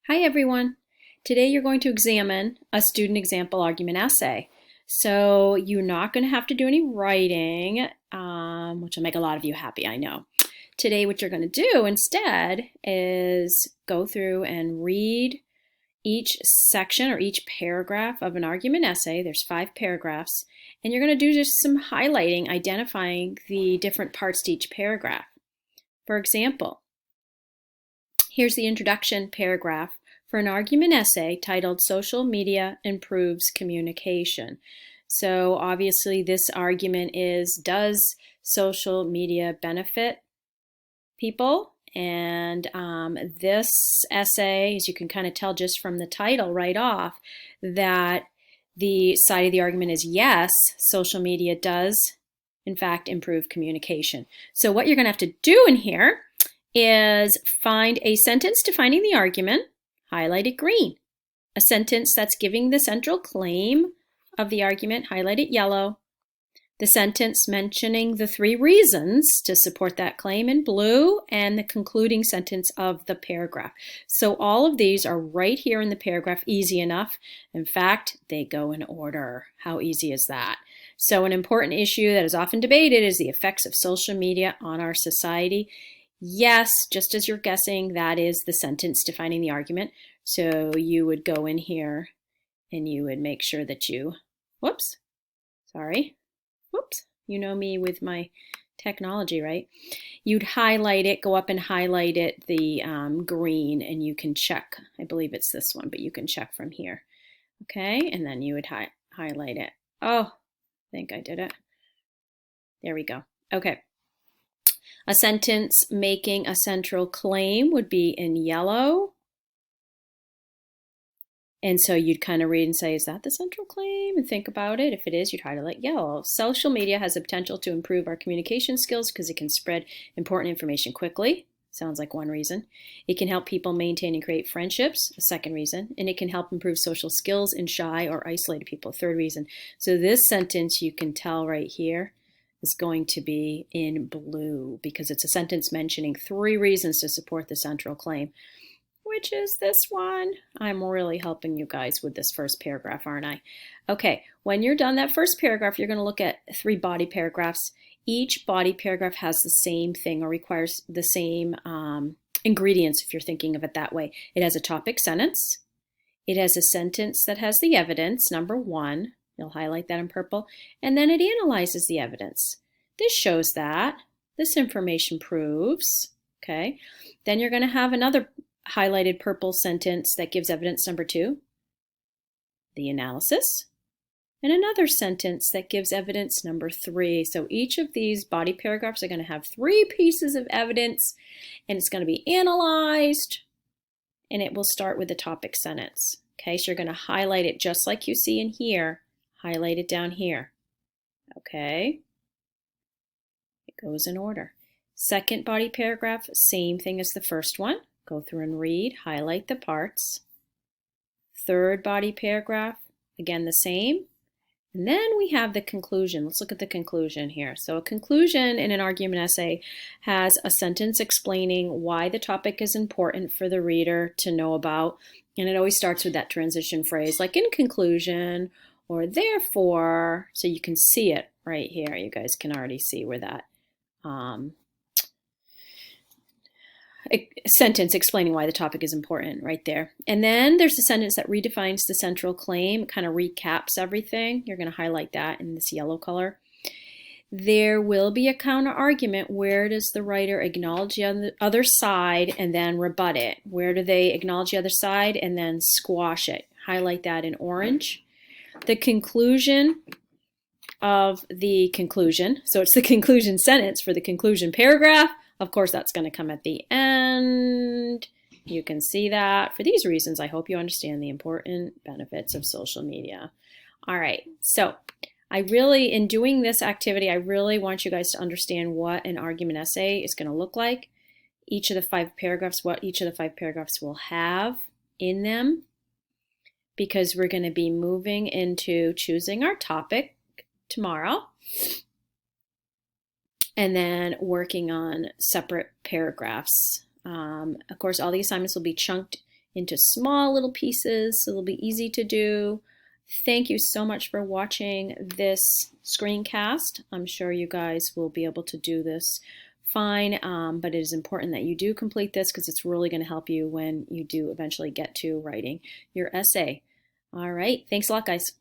Hi everyone. Today you're going to examine a student example argument essay. So you're not going to have to do any writing, which will make a lot of you happy, I know. Today what you're going to do instead is go through and read each section or each paragraph of an argument essay. There's 5 paragraphs, and you're going to do just some highlighting, identifying the different parts to each paragraph. For example, here's the introduction paragraph for an argument essay titled Social Media Improves Communication. So obviously this argument is, does social media benefit people? And this essay, as you can kind of tell just from the title right off, that the side of the argument is yes, social media does in fact improve communication. So what you're going to have to do in here is find a sentence defining the argument, highlighted green. A sentence that's giving the central claim of the argument, highlighted yellow. The sentence mentioning the 3 reasons to support that claim in blue, and the concluding sentence of the paragraph. So all of these are right here in the paragraph, easy enough. In fact, they go in order. How easy is that? So an important issue that is often debated is the effects of social media on our society. Yes, just as you're guessing, that is the sentence defining the argument. So you would go in here and you would make sure that you, you know me with my technology, right? You'd highlight it, go up and highlight it, the green, and you can check. I believe it's this one, but you can check from here. Okay, and then you would highlight it. Oh, I think I did it. There we go. Okay. A sentence making a central claim would be in yellow. And so you'd kind of read and say, is that the central claim? And think about it. If it is, you'd highlight yellow. Social media has the potential to improve our communication skills because it can spread important information quickly. Sounds like one reason. It can help people maintain and create friendships, a second reason. And it can help improve social skills in shy or isolated people, a third reason. So this sentence, you can tell right here, is going to be in blue because it's a sentence mentioning 3 reasons to support the central claim, which is this one. I'm really helping you guys with this first paragraph, aren't I? Okay, when you're done that first paragraph, you're going to look at 3 body paragraphs. Each body paragraph has the same thing or requires the same ingredients, if you're thinking of it that way. It has a topic sentence. It has a sentence that has the evidence, number 1. You'll highlight that in purple. And then it analyzes the evidence. This shows that. This information proves. Okay. Then you're going to have another highlighted purple sentence that gives evidence number 2, the analysis, and another sentence that gives evidence number 3. So each of these body paragraphs are going to have 3 pieces of evidence, and it's going to be analyzed, and it will start with the topic sentence. Okay, so you're going to highlight it just like you see in here, highlight it down here. Okay, it goes in order. Second body paragraph, same thing as the first one. Go through and read, highlight the parts. Third body paragraph, again the same. And then we have the conclusion. Let's look at the conclusion here. So a conclusion in an argument essay has a sentence explaining why the topic is important for the reader to know about. And it always starts with that transition phrase, like in conclusion or therefore. So you can see it right here. You guys can already see where that sentence explaining why the topic is important right there. And then there's a sentence that redefines the central claim, kind of recaps everything. You're going to highlight that in this yellow color. There will be a counter argument. Where does the writer acknowledge the other side and then rebut it? Where do they acknowledge the other side and then squash it? Highlight that in orange. The conclusion of the conclusion. So it's the conclusion sentence for the conclusion paragraph. Of course, that's going to come at the end. You can see that. For these reasons, I hope you understand the important benefits of social media. All right, so in doing this activity, I really want you guys to understand what an argument essay is going to look like. Each of the 5 paragraphs, what each of the 5 paragraphs will have in them, because we're going to be moving into choosing our topic tomorrow, and then working on separate paragraphs. Of course, all the assignments will be chunked into small little pieces so they'll be easy to do. Thank you so much for watching this screencast. I'm sure you guys will be able to do this fine, but it is important that you do complete this because it's really going to help you when you do eventually get to writing your essay. All right, thanks a lot, guys.